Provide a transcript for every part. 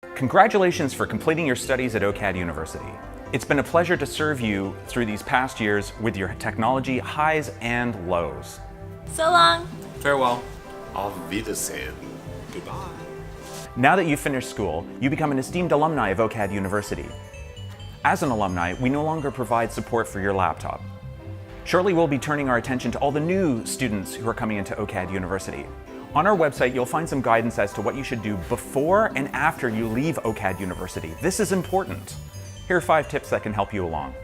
Congratulations for completing your studies at OCAD University. It's been a pleasure to serve you through these past years with your technology highs and lows. So long. Farewell. Auf Wiedersehen. Goodbye. Now that you've finished school, you become an esteemed alumni of OCAD University. As an alumni, we no longer provide support for your laptop. Shortly, we'll be turning our attention to all the new students who are coming into OCAD University. On our website, you'll find some guidance as to what you should do before and after you leave OCAD University. This is important. Here are 5 tips that can help you along.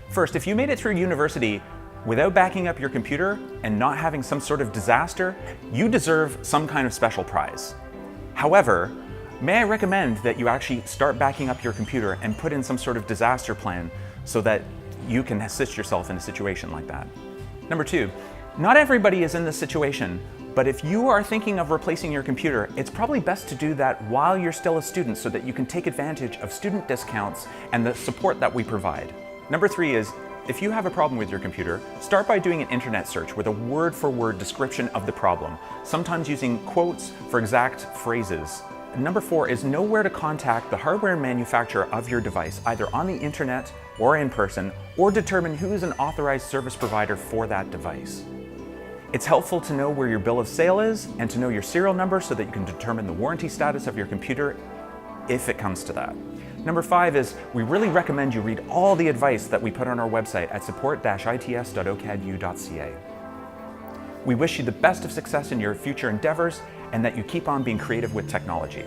First, if you made it through university without backing up your computer and not having some sort of disaster, you deserve some kind of special prize. However, may I recommend that you actually start backing up your computer and put in some sort of disaster plan so that you can assist yourself in a situation like that. Number 2, not everybody is in this situation, but if you are thinking of replacing your computer, it's probably best to do that while you're still a student so that you can take advantage of student discounts and the support that we provide. Number 3 is, if you have a problem with your computer, start by doing an internet search with a word-for-word description of the problem, sometimes using quotes for exact phrases. Number 4 is know where to contact the hardware manufacturer of your device, either on the internet or in person, or determine who is an authorized service provider for that device. It's helpful to know where your bill of sale is and to know your serial number so that you can determine the warranty status of your computer if it comes to that. Number 5 is we really recommend you read all the advice that we put on our website at support-its.ocadu.ca. We wish you the best of success in your future endeavors and that you keep on being creative with technology.